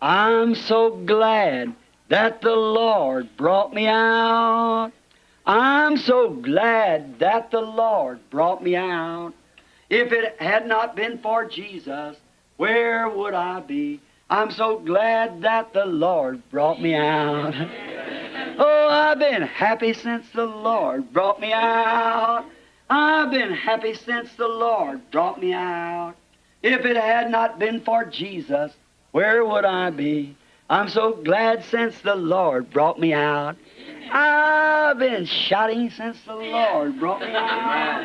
I'm so glad that the Lord brought me out. I'm so glad that the Lord brought me out. If it had not been for Jesus, where would I be? I'm so glad that the Lord brought me out. Oh, I've been happy since the Lord brought me out. I've been happy since the Lord brought me out. If it had not been for Jesus, where would I be? I'm so glad since the Lord brought me out. I've been shouting since the Lord brought me out.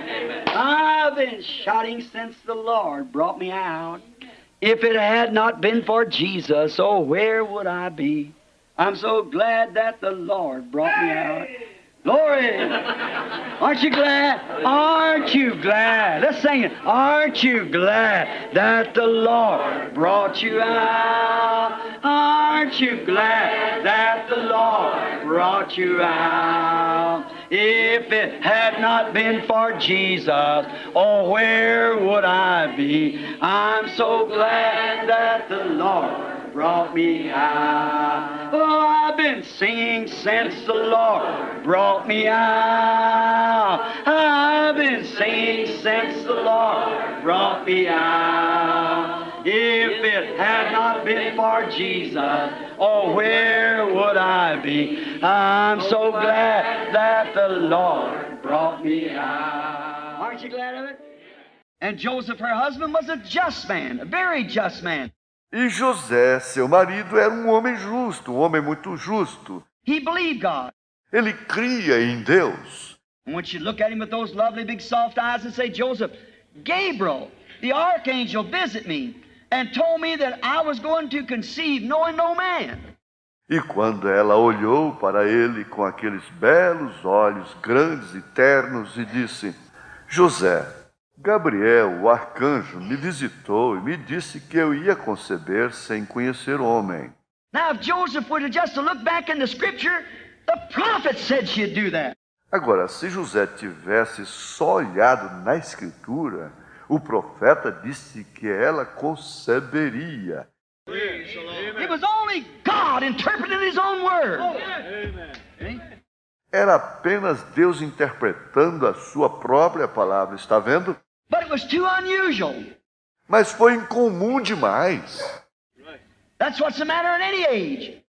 I've been shouting since the Lord brought me out. If it had not been for Jesus, oh, where would I be? I'm so glad that the Lord brought me out. Glory! Aren't you glad? Aren't you glad? Let's sing it. Aren't you glad that the Lord brought you out? Aren't you glad that the Lord brought you out? If it had not been for Jesus, oh, where would I be? I'm so glad that the Lord brought me out. Oh, I've been singing since the Lord brought me out. I've been singing since the Lord brought me out. If it had not been for Jesus, oh, where would I be? I'm so glad that the Lord brought me out. Aren't you glad of it? And Joseph, her husband, was a just man, a very just man. E José, seu marido, era um homem justo, um homem muito justo. He believed God. Ele cria em Deus. And when you look at him with those lovely big soft eyes and say, Joseph, Gabriel, the archangel, visit me and told me that I was going to conceive knowing no man. E quando ela olhou para ele com aqueles belos olhos grandes e ternos e disse, José, Gabriel, o arcanjo, me visitou e me disse que eu ia conceber sem conhecer homem. Now, if Joseph were to just to look back in the scripture, the prophet said she'd do that. Agora, se José tivesse só olhado na Escritura, o profeta disse que ela conceberia. It was only God interpreting His own word. Amen. Era apenas Deus interpretando a sua própria palavra, está vendo? But it was too unusual. Mas foi incomum demais. That's what's the matter in any age.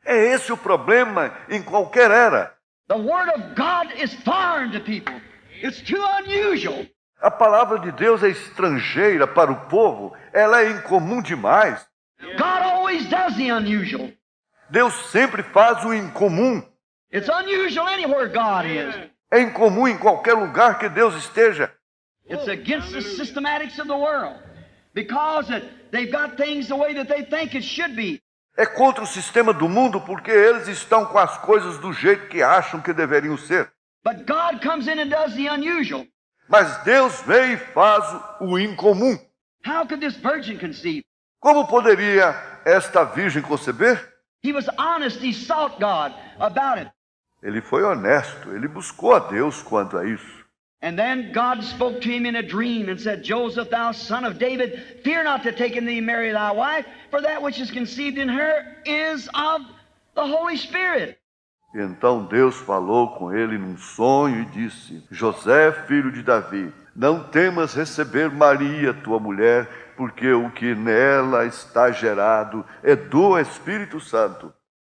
É esse o problema em qualquer era. The Word of God is foreign to people. It's too unusual. A palavra de Deus é estrangeira para o povo, ela é incomum demais. God always does the unusual. Deus sempre faz o incomum. It's unusual anywhere God is. É incomum em qualquer lugar que Deus esteja. It's against the systematics of the world because they've got things the way that they think it should be. É contra o sistema do mundo porque eles estão com as coisas do jeito que acham que deveriam ser. But God comes in and does the unusual. Mas Deus vem e faz o incomum. How could this virgin conceive? Como poderia esta virgem conceber? He was honest, he sought God about it. Ele foi honesto, ele buscou a Deus quanto a isso. And then God spoke to him in a dream and said, Joseph, thou son of David, fear not to take in thee Mary thy wife, for that which is conceived in her is of the Holy Spirit. E então Deus falou com ele num sonho e disse, José, filho de Davi, não temas receber Maria, tua mulher, porque o que nela está gerado é do Espírito Santo.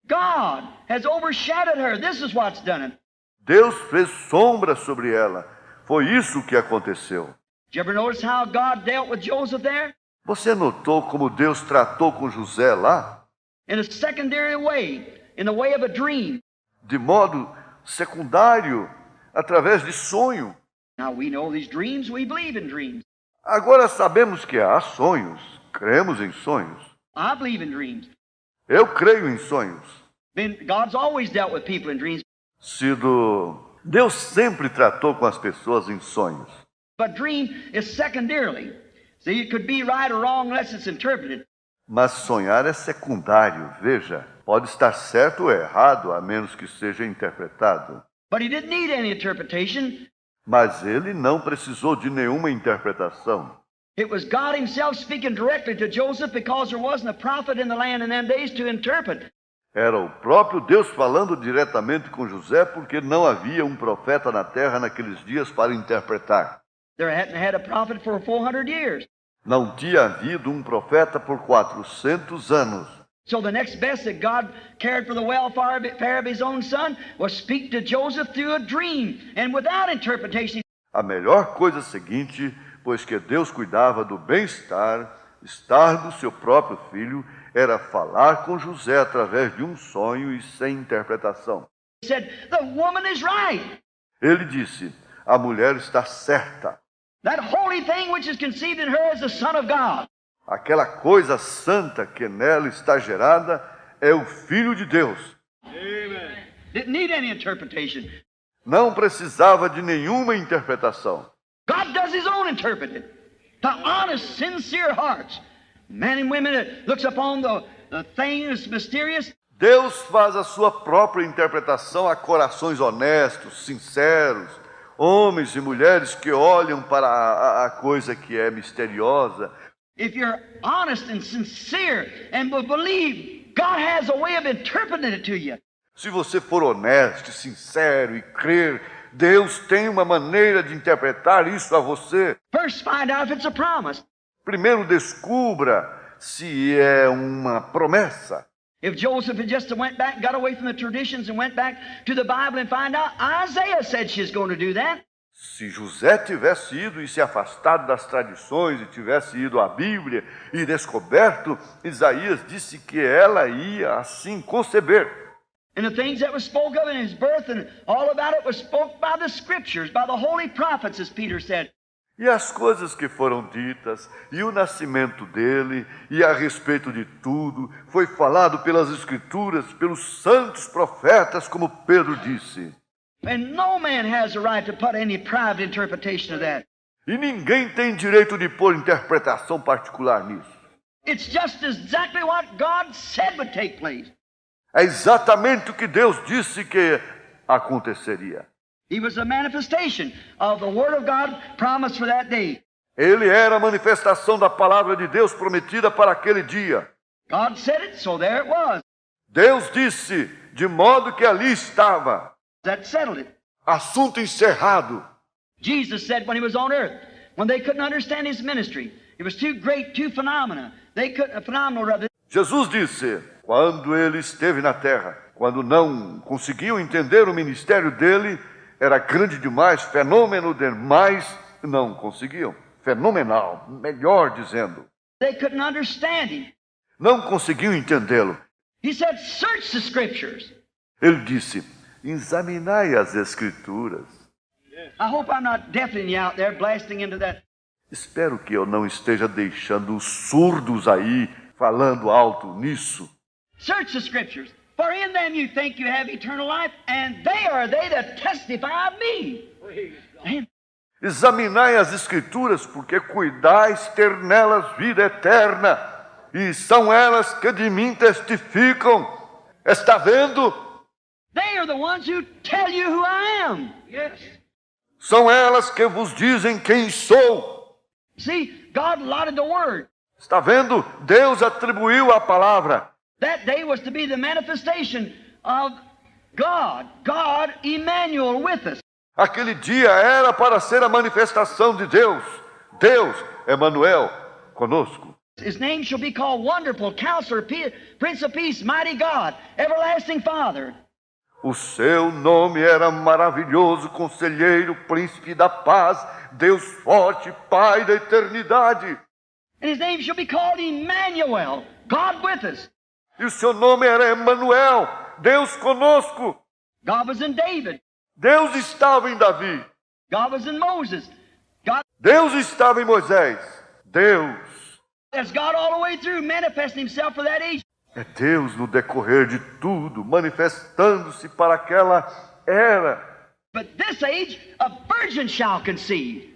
God has overshadowed her. This is what's done it. Deus fez sombra sobre ela. Foi isso que aconteceu. Did you ever notice how God dealt with Joseph there? Você notou como Deus tratou com José lá? In a secondary way, in the way of a dream. De modo secundário, através de sonho. Now we know these dreams, we believe in dreams. Agora sabemos que há sonhos, cremos em sonhos. I believe in dreams. Eu creio em sonhos. God's always dealt with people in dreams. Deus sempre tratou com as pessoas em sonhos. But dream is secondarily. See, it could be right or wrong unless it's interpreted. Mas sonhar é secundário, veja. Pode estar certo ou errado, a menos que seja interpretado. But he didn't need any interpretation. Mas ele não precisou de nenhuma interpretação. It was God himself speaking directly to Joseph because there wasn't a prophet in the land in them days to interpret. Era o próprio Deus falando diretamente com José, porque não havia um profeta na terra naqueles dias para interpretar. There hadn't had a prophet for 400 years. Não tinha havido um profeta por 400 anos. So the next best that God cared for the welfare of his own son was speak to Joseph through a dream and without interpretation. A melhor coisa seguinte, pois que Deus cuidava do bem-estar, estar do seu próprio filho, era falar com José através de um sonho e sem interpretação. He said, "The woman is right. Ele disse, a mulher está certa. That holy thing which is conceived in her is the Son of God." Aquela coisa santa que nela está gerada é o Filho de Deus. Amen. Didn't need any interpretation. Não precisava de nenhuma interpretação. God does his own interpreting. To honest, sincere hearts. Men and women that looks upon the things mysterious. Deus faz a sua própria interpretação a corações honestos, sinceros, homens e mulheres que olham para a coisa que é misteriosa. If you're honest and sincere and will believe, God has a way of interpreting it to you. Se você for honesto, sincero e crer, Deus tem uma maneira de interpretar isso a você. First, find out if it's a promise. Primeiro descubra se é uma promessa. If Joseph had just went back, got away from the traditions and went back to the Bible and find out, Isaiah said she's going to do that. Se José tivesse ido e se afastado das tradições e tivesse ido à Bíblia e descoberto, Isaías disse que ela ia assim conceber. And the things that were spoke of in his birth and all about it was spoke by the scriptures, by the holy prophets, as Peter said. E as coisas que foram ditas, e o nascimento dele, e a respeito de tudo, foi falado pelas Escrituras, pelos santos profetas, como Pedro disse. And no man has the right to put any private interpretation of that. E ninguém tem direito de pôr interpretação particular nisso. It's just exactly what God said would take place. É exatamente o que Deus disse que aconteceria. He was a manifestation of the Word of God promised for that day. Ele era a manifestação da palavra de Deus prometida para aquele dia. God said it, so there it was. Deus disse, de modo que ali estava. That settled it. Assunto encerrado. Jesus said when he was on earth, when they couldn't understand his ministry, it was too great, too phenomenal. Phenomenal rather. Jesus disse, quando ele esteve na terra, quando não conseguiam entender o ministério dele, era grande demais, fenômeno demais, não conseguiam. Fenomenal, melhor dizendo. They couldn't understand him. Não conseguiam entendê-lo. He said, search the scriptures. Ele disse, examinai as Escrituras. I hope I'm not deafening you out there, blasting into that. Espero que eu não esteja deixando os surdos aí, falando alto nisso. Search the scriptures, for in them you think you have eternal life, and they are they that testify of me. Man. Examinai as Escrituras, porque cuidais ter nelas vida eterna, e são elas que de mim testificam. Está vendo? They are the ones who tell you who I am. Yes. São elas que vos dizem quem sou. See, God allotted the word. Está vendo? Deus atribuiu a palavra. That day was to be the manifestation of God. God, Emmanuel, with us. Aquele dia era para ser a manifestação de Deus. Deus, Emmanuel, conosco. His name shall be called Wonderful, Counselor, Prince of Peace, Mighty God, Everlasting Father. O seu nome era maravilhoso, conselheiro, príncipe da paz, Deus forte, Pai da eternidade. And his name shall be called Emmanuel, God with us. E o seu nome era Emmanuel, Deus conosco. God was in David. Deus estava em Davi. God was in Moses. God Deus estava em Moisés. Deus. That's God all the way through, manifesting himself for that age. É Deus no decorrer de tudo, manifestando-se para aquela era. But this age, a virgin shall conceive.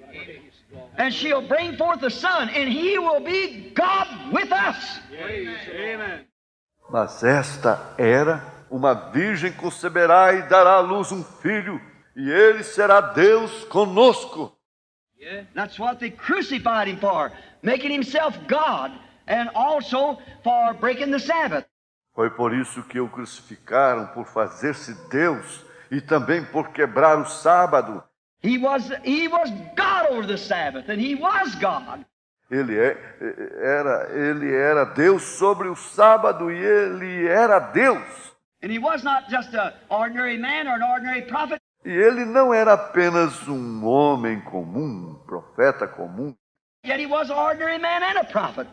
And she'll bring forth a son, and he will be God with us. Amen. Mas esta era, uma virgem conceberá e dará à luz um filho, e ele será Deus conosco. That's what they crucified him for, making himself God, and also for breaking the Sabbath. Foi por isso que o crucificaram, por fazer-se Deus e também por quebrar o sábado. He was God over the Sabbath, and he was God. Ele era Deus sobre o sábado e ele era Deus. And he was not just an ordinary man or an ordinary prophet. E ele não era apenas um homem comum, um profeta comum. Yet he was an ordinary man and a prophet.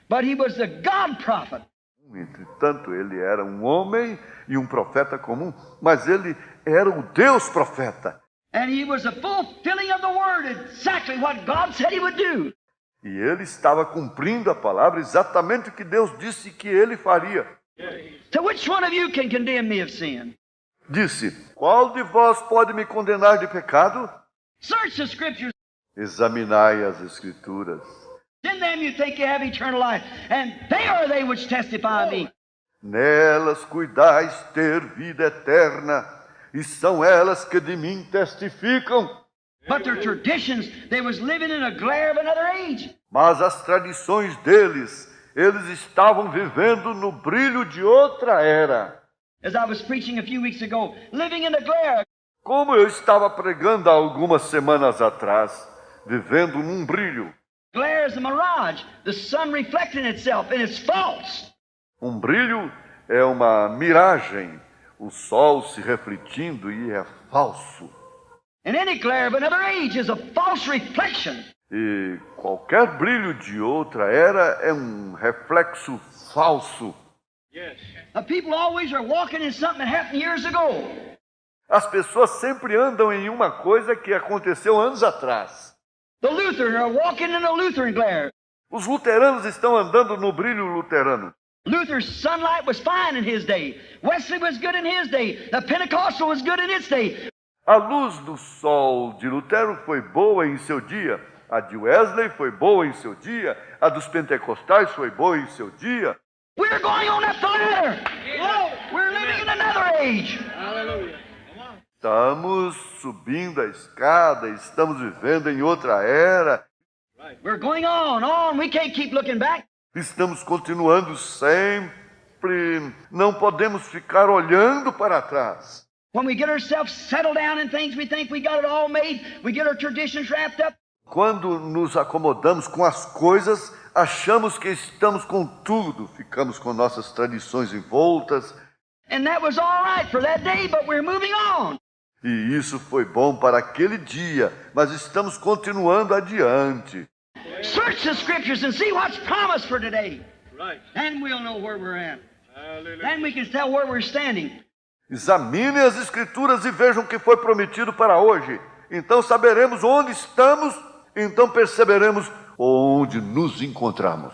But he was the God prophet. Entretanto, ele era um homem e um profeta comum, mas ele era o Deus profeta. And he was the fulfilling of the word, exactly what God said he would do. E ele estava cumprindo a palavra, exatamente o que Deus disse que ele faria. So which one of you can condemn me of sin? Disse: qual de vós pode me condenar de pecado? Search the scriptures. Examinai as Escrituras. In them you think you have eternal life, and they are they which testify of me. Nelas cuidais ter vida eterna, e são elas que de mim testificam. But their traditions, they was living in a glare of another age. Mas as tradições deles, eles estavam vivendo no brilho de outra era. As I was preaching a few weeks ago, living in the glare. Como eu estava pregando há algumas semanas atrás, vivendo num brilho. Glare is a mirage, the sun reflecting itself, and it's false. Um brilho é uma miragem, o sol se refletindo e é falso. And any glare of another age is a false reflection. E qualquer brilho de outra era é um reflexo falso. Yes. The people always are walking in something that happened years ago. As pessoas sempre andam em uma coisa que aconteceu anos atrás. The Lutherans are walking in a Lutheran glare. Os luteranos estão andando no brilho luterano. Luther's sunlight was fine in his day. Wesley was good in his day. The Pentecostal was good in its day. A luz do sol de Lutero foi boa em seu dia. A de Wesley foi boa em seu dia. A dos pentecostais foi boa em seu dia. We're going on up the ladder. We're living in another age. Hallelujah. Estamos subindo a escada, estamos vivendo em outra era. We're going on. We can't keep looking back. Estamos continuando sempre. Não podemos ficar olhando para trás. When we get ourselves settled down in things, we think we got it all made. We get our traditions wrapped up. Quando nos acomodamos com as coisas, achamos que estamos com tudo. Ficamos com nossas tradições envoltas. And that was all right for that day, but we're moving on. E isso foi bom para aquele dia, mas estamos continuando adiante. Search the scriptures and see what's promised for today. Right. Then we'll know where we're at. Hallelujah. Then we can tell where we're standing. Examinem as Escrituras e vejam o que foi prometido para hoje. Então saberemos onde estamos, então perceberemos onde nos encontramos.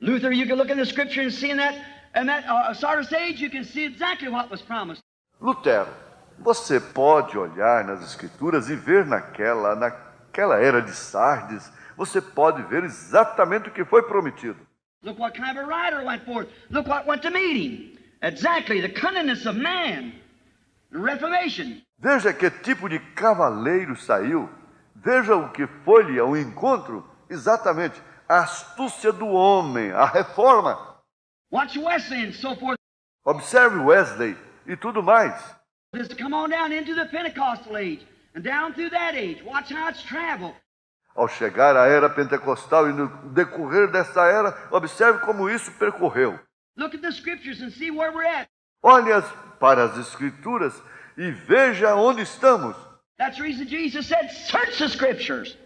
Luther, you can look in the scripture and see in that Sardis age, you can see exactly what was promised. Lutero, você pode olhar nas Escrituras e ver naquela era de Sardes, você pode ver exatamente o que foi prometido. Look what kind of a rider went forth. Look what went to meet him. Exactly, the cunningness of man. The Reformation. Veja que tipo de cavaleiro saiu. Veja o que foi-lhe ao encontro. Exatamente, a astúcia do homem, a reforma. Watch Wesley and so forth. Observe Wesley e tudo mais. Just come on down into the Pentecostal age and down through that age. Watch how it's traveled. Ao chegar à era pentecostal e no decorrer dessa era, observe como isso percorreu. Look at the scriptures and see where we're at. Olhe para as Escrituras e veja onde estamos. That's the reason Jesus said, search the scriptures.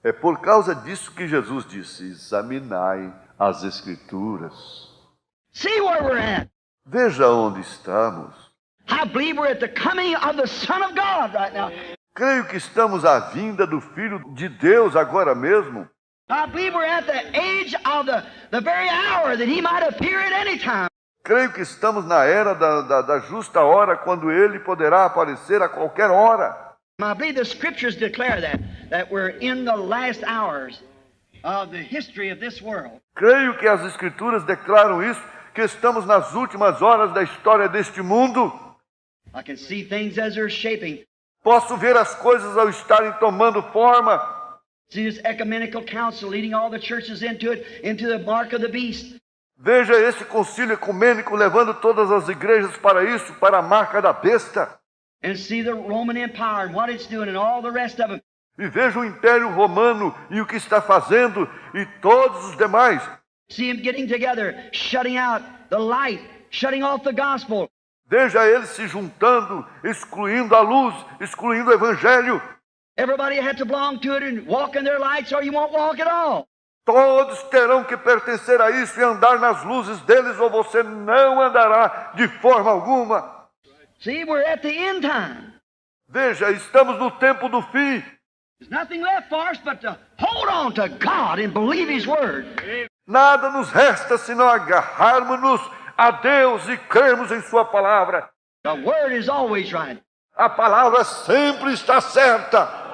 É por causa disso que Jesus disse, examinai as Escrituras. See where we're at. Veja onde estamos. I believe we're at the coming of the Son of God right now. Creio que estamos à vinda do Filho de Deus agora mesmo. I believe we're at the age of the very hour that he might appear at any time. Creio que estamos na era da justa hora, quando ele poderá aparecer a qualquer hora. I believe the scriptures declare that we're in the last hours of the history of this world. Creio que as Escrituras declaram isso, que estamos nas últimas horas da história deste mundo. I can see things as they're shaping. Posso ver as coisas ao estarem tomando forma. See this ecumenical council leading all the churches into it, into the mark of the beast. Veja esse concílio ecumênico levando todas as igrejas para isso, para a marca da besta. And see the Roman Empire and what it's doing and all the rest of them. E veja o Império Romano e o que está fazendo e todos os demais. See them getting together, shutting out the light, shutting off the gospel. Veja eles se juntando, excluindo a luz, excluindo o Evangelho. Everybody had to belong to it and walk in their lights or you won't walk at all. Todos terão que pertencer a isso e andar nas luzes deles, ou você não andará de forma alguma. See, we're at the end time. Veja, estamos no tempo do fim. There's nothing left for us but to hold on to God and believe His Word. Nada nos resta senão agarrarmos-nos a Deus e crermos em Sua palavra. The Word is always right. A palavra sempre está certa.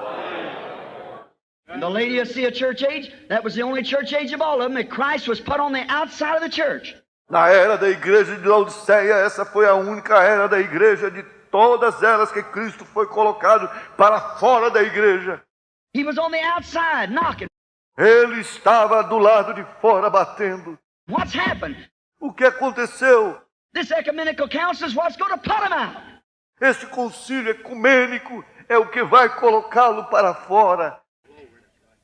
In the Laodicea church age, that was the only church age of all of them, that Christ was put on the outside of the church. Na era da igreja de Laodiceia, essa foi a única era da igreja de todas elas que Cristo foi colocado para fora da igreja. He was on the outside, knocking. Ele estava do lado de fora batendo. What's happened? O que aconteceu? This ecumenical council is what's going to put him out. Esse concílio ecumênico é o que vai colocá-lo para fora.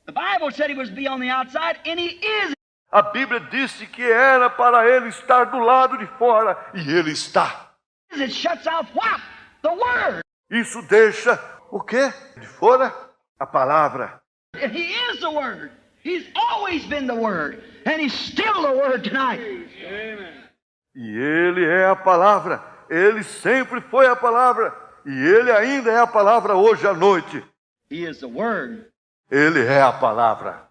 The Bible said he was to be on the outside, and he is. A Bíblia disse que era para ele estar do lado de fora, e ele está. It shuts out what? The Word. Isso deixa o quê? De fora? A palavra. And he is the Word. He's always been the Word, and he's still the Word tonight. Amen. E ele é a palavra. Ele sempre foi a palavra, e ele ainda é a palavra hoje à noite. He is the Word. Ele é a palavra.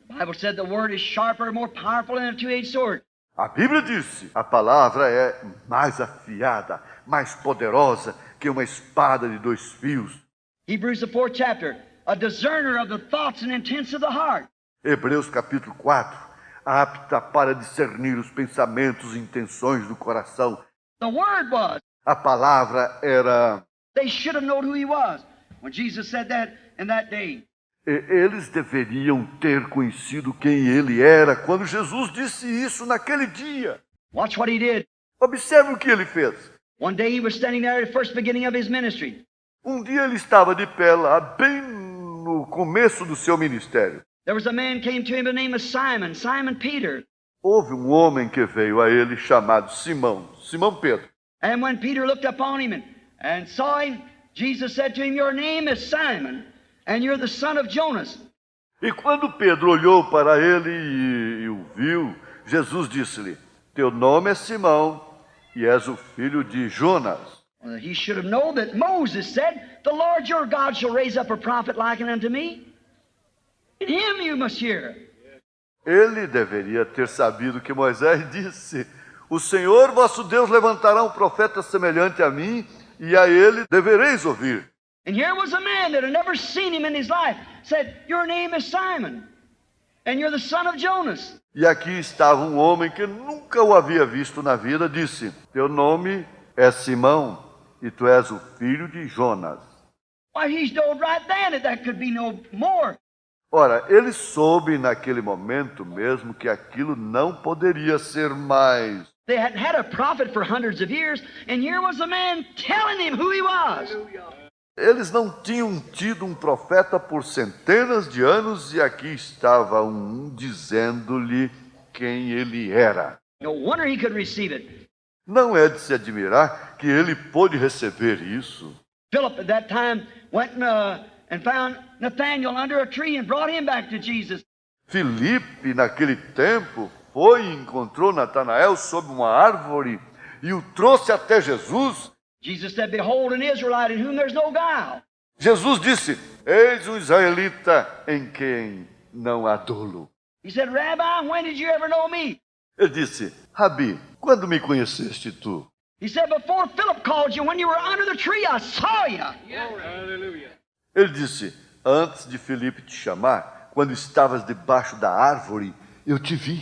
The Bible said the Word is sharper, more powerful than a two-edged sword. A Bíblia disse, a palavra é mais afiada, mais poderosa que uma espada de dois fios. Hebrews the 4th chapter, a discerner of the thoughts and intents of the heart. Hebreus capítulo 4, apta para discernir os pensamentos e intenções do coração. The Word was. A palavra era. They should have known who He was when Jesus said that in that day. Eles deveriam ter conhecido quem ele era quando Jesus disse isso naquele dia. Watch what He did. Observe o que ele fez. One day He was standing there at the first beginning of His ministry. Um dia ele estava de pé lá, bem no começo do seu ministério. There was a man came to him by the name of Simon, Simon Peter. Houve um homem que veio a ele chamado Simão, Simão Pedro. And when Peter looked upon him and saw him, Jesus said to him, "Your name is Simon, and you're the son of Jonas." E quando Pedro olhou para ele e o viu, Jesus disse-lhe, teu nome é Simão e és o filho de Jonas. He should have known that Moses said, "The Lord your God shall raise up a prophet like unto me. In him you must hear." Ele deveria ter sabido que Moisés disse, o Senhor vosso Deus levantará um profeta semelhante a mim, e a ele devereis ouvir. And here was a man that had never seen him in his life, said, "Your name is Simon, and you're the son of Jonas." E aqui estava um homem que nunca o havia visto na vida, disse, teu nome é Simão, e tu és o filho de Jonas. Why, he knowed right then that could be no more. Ora, ele soube naquele momento mesmo que aquilo não poderia ser mais. They hadn't had a prophet for hundreds of years, and here was a man telling him who he was. Eles não tinham tido um profeta por centenas de anos, e aqui estava um dizendo-lhe quem ele era. No wonder he could receive it. Não é de se admirar que ele pôde receber isso. Philip at that time went and found Nathanael under a tree and brought him back to Jesus. Filipe, naquele tempo, foi e encontrou Natanael sob uma árvore e o trouxe até Jesus. Jesus said, "Behold, an Israelite in whom there's no guile." Jesus disse, eis um israelita em quem não há dolo. He said, "Rabbi, when did you ever know me?" Ele disse, Rabi, quando me conheceste tu? He said, "Before Philip called you, when you were under the tree, I saw you." Hallelujah. Ele disse, antes de Filipe te chamar, quando estavas debaixo da árvore, eu te vi.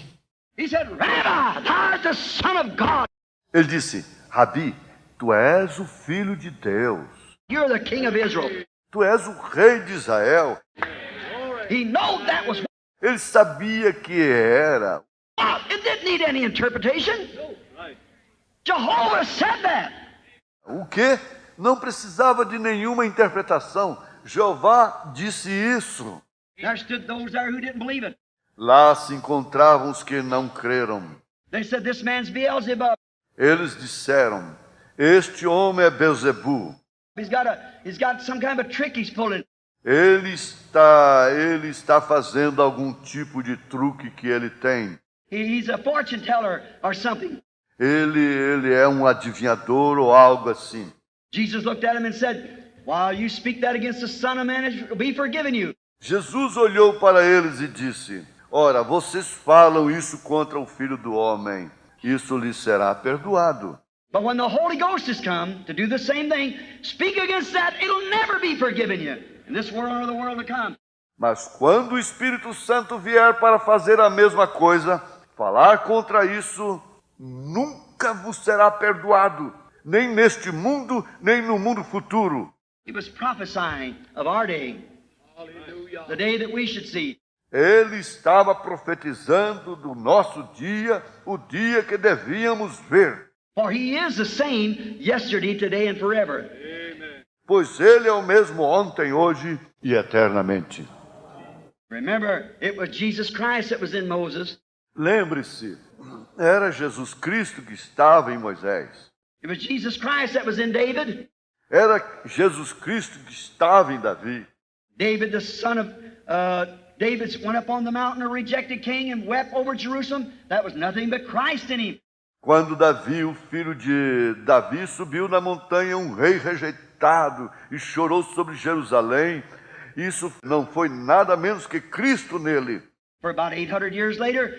He said, "Rabbi, thou art the Son of God. Ele disse, Rabi, tu és o Filho de Deus. You're the King of Israel." Tu és o Rei de Israel. He knew that was Ele sabia que era. what. It didn't need any interpretation. Jehovah said that. O quê? Não precisava de nenhuma interpretação. Jeová disse isso. There stood those there who didn't believe it. Lá se encontravam os que não creram. They said, this man's Beelzebub. Eles disseram, este homem é Beelzebu. He's got some kind of a trick he's pulling. Ele está fazendo algum tipo de truque que ele tem. He's a fortune teller or something. Ele é um adivinhador ou algo assim. Jesus looked at him and said, while you speak that against the Son of Man, it will be forgiven you. Jesus olhou para eles e disse, ora, vocês falam isso contra o Filho do Homem, isso lhes será perdoado. But when the Holy Ghost has come to do the same thing, speak against that, it'll never be forgiven you in this world or the world to come. Mas quando o Espírito Santo vier para fazer a mesma coisa, falar contra isso, nunca vos será perdoado, nem neste mundo, nem no mundo futuro. He was prophesying of our day, the day that we should see. Ele estava profetizando do nosso dia, o dia que devíamos ver. For he is the same yesterday, today, and forever. Pois ele é o mesmo ontem, hoje e eternamente. Remember, it was Jesus Christ that was in Moses. Lembre-se, era Jesus Cristo que estava em Moisés. It was Jesus Christ that was in David. Era Jesus Cristo que estava em Davi. David, the son of David, went up on the mountain, a rejected king, and wept over Jerusalem. That was nothing but Christ in him. Quando Davi, o filho de Davi, subiu na montanha, um rei rejeitado, e chorou sobre Jerusalém, isso não foi nada menos que Cristo nele. For about 800 years later,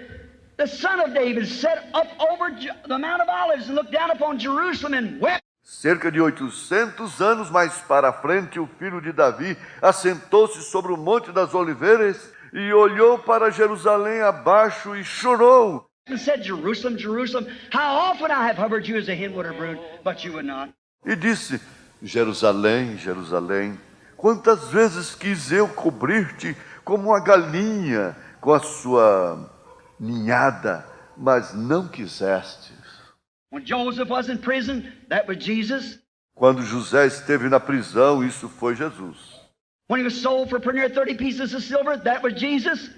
the son of David sat up over the Mount of Olives and looked down upon Jerusalem and wept. Cerca de 800 anos mais para frente, o filho de Davi assentou-se sobre o Monte das Oliveiras e olhou para Jerusalém abaixo e chorou. And said, Jerusalem, Jerusalem, how often I have hovered you as a hen would her brood, but you would not. E disse, Jerusalém, Jerusalém, quantas vezes quis eu cobrir-te como uma galinha com a sua ninhada, mas não quisestes. When Joseph was in prison, that was Jesus. Quando José esteve na prisão, isso foi Jesus. When he was sold for pretty near 30 pieces of silver, that was Jesus.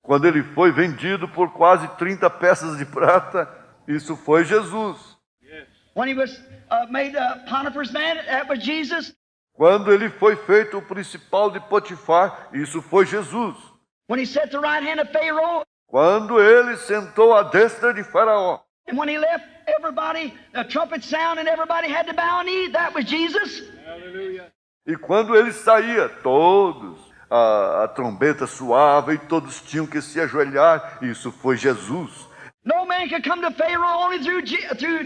Quando ele foi vendido por quase 30 peças de prata, isso foi Jesus. When he was made Potiphar's man, that was Jesus. Quando ele foi feito o principal de Potifar, isso foi Jesus. When he sat at the right hand of Pharaoh, Quando ele sentou à destra de Faraó. and when he left everybody, the trumpet sound and everybody had to bow a knee, that was Jesus. E quando ele saía, todos, a trombeta soava e todos tinham que se ajoelhar. Isso foi Jesus. No man could come to Pharaoh only through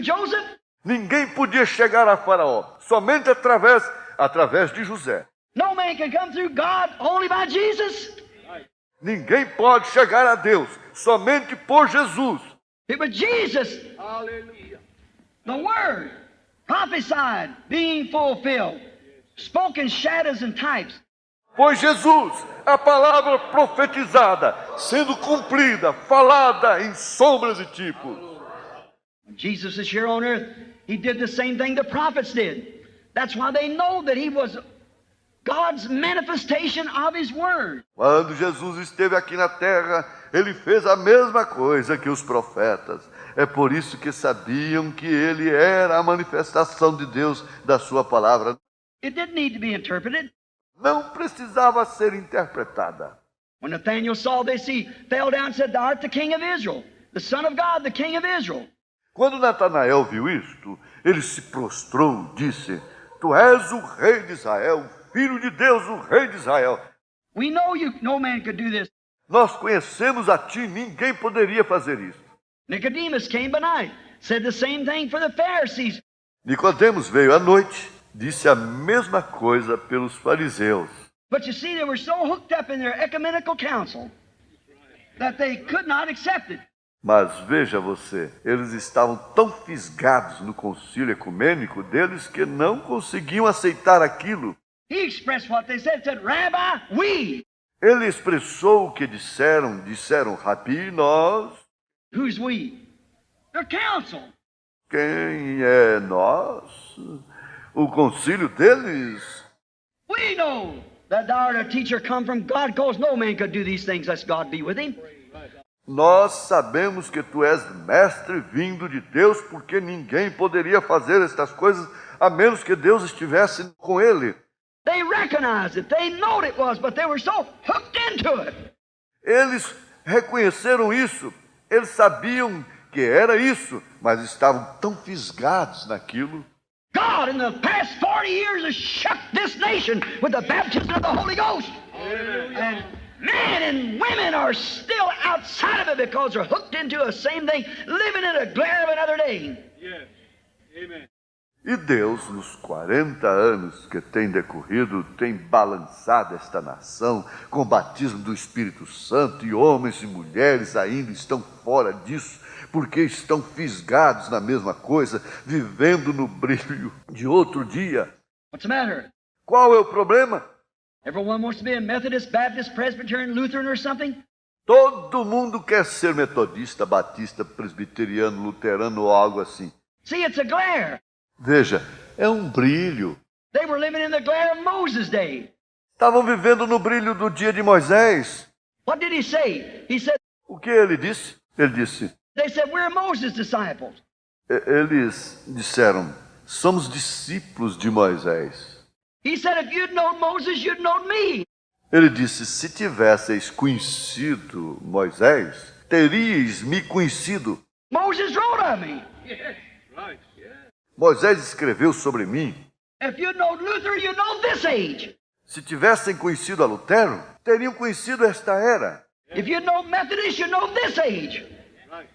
Joseph. Ninguém podia chegar a Faraó, somente através de José. No man can come through God only by Jesus. Ninguém pode chegar a Deus, somente por Jesus. It was Jesus. The Word, prophesied, being fulfilled, spoken shadows and types. Foi Jesus, a palavra profetizada, sendo cumprida, falada em sombras e tipos. When Jesus is here on earth, he did the same thing the prophets did. That's why they know that he was God's manifestation of his word. Quando Jesus esteve aqui na terra, ele fez a mesma coisa que os profetas. É por isso que sabiam que ele era a manifestação de Deus da sua palavra. It didn't need to be interpreted. Não precisava ser interpretada. When Nathanael saw this, he fell down and said, Thou art the king of Israel, the Son of God, the king of Israel. Quando Natanael viu isto, ele se prostrou e disse, Tu és o rei de Israel, o filho de Deus, o rei de Israel. We know you, no man could do this. Nós conhecemos a ti, ninguém poderia fazer isso. Nicodemus came by night, said the same thing for the Pharisees. Nicodemos veio à noite, disse a mesma coisa pelos fariseus. But you see, they were so hooked up in their ecumenical council that they could not accept it. Mas veja você, eles estavam tão fisgados no concílio ecumênico deles que não conseguiam aceitar aquilo. He expressed what they said, Rabbi, we. Ele expressou o que disseram, Rabi, nós. Who's we? The council. Quem é nós? O concílio deles? We know that thou art a teacher come from God, because no man could do these things lest God be with him. Nós sabemos que tu és mestre vindo de Deus, porque ninguém poderia fazer estas coisas a menos que Deus estivesse com ele. They recognized it. They know it was, but they were so hooked into it. Eles reconheceram isso, eles sabiam que era isso, mas estavam tão fisgados naquilo. God in the past 40 years has shook this nation with the baptism of the Holy Ghost. And men and women are still outside of it because they're hooked into the same thing, living in a glare of another day. Yes. Amen. E Deus, nos 40 anos que tem decorrido, tem balançado esta nação com o batismo do Espírito Santo, e homens e mulheres ainda estão fora disso, porque estão fisgados na mesma coisa, vivendo no brilho de outro dia. What's the matter? Qual é o problema? Everyone wants to be a Methodist, Baptist, Presbyterian, Lutheran or something? Todo mundo quer ser metodista, batista, presbiteriano, luterano ou algo assim. See, it's a glare. Veja, é um brilho. They were living in the glare of Moses' day. Estavam vivendo no brilho do dia de Moisés. What did he say? He said, O que ele disse? Ele disse, they said, we're Moses' disciples. eles disseram, somos discípulos de Moisés. He said, if you'd known Moses, you'd known me. Ele disse, se tivesseis conhecido Moisés, teríeis me conhecido. Moses wrote of me. Yes. Right. Yeah. Moisés escreveu sobre mim. If you'd known Luther, you'd known this age. Se tivessem conhecido a Lutero, teriam conhecido esta era. If you'd known Methodist, you'd known this age. Right.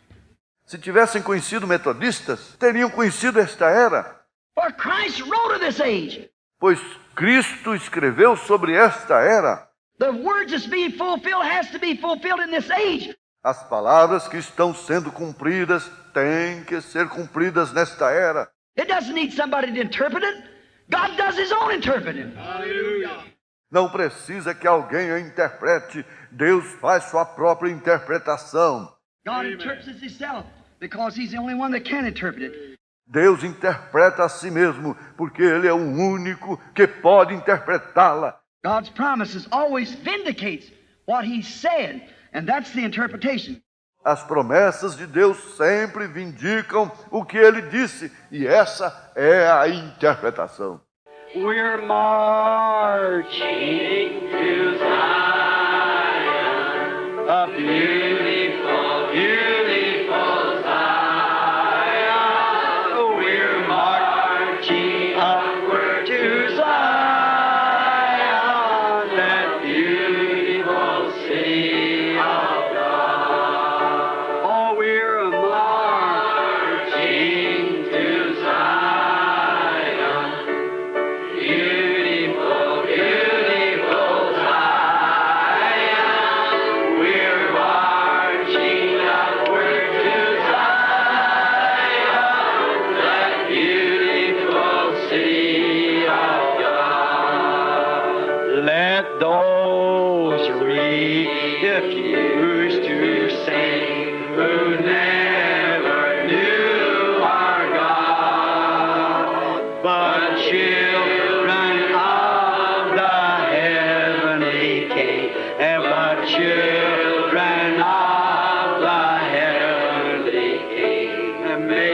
Se tivessem conhecido metodistas, teriam conhecido esta era. For Christ wrote of this age. Pois Cristo escreveu sobre esta era. The words that's being fulfilled has to be fulfilled in this age. As palavras que estão sendo cumpridas têm que ser cumpridas nesta era. It doesn't need somebody to interpret it. God does his own interpreting. Hallelujah. Não precisa que alguém a interprete. Deus faz sua própria interpretação. God interprets it himself because he's the only one that can interpret it. Deus interpreta a si mesmo, porque Ele é o único que pode interpretá-la. God's promises always vindicates what he said, and that's the interpretation. As promessas de Deus sempre vindicam o que Ele disse, e essa é a interpretação. We're marching to Zion, a beautiful, beautiful Zion. We're marching upward to Zion, that beautiful city of God. Oh, we're marching to Zion. Beautiful, beautiful Zion. We're marching upward to Zion, that beautiful city of God. Let those refuse to sing who never knew our God, but children of the heavenly King, and but children of the heavenly King, and may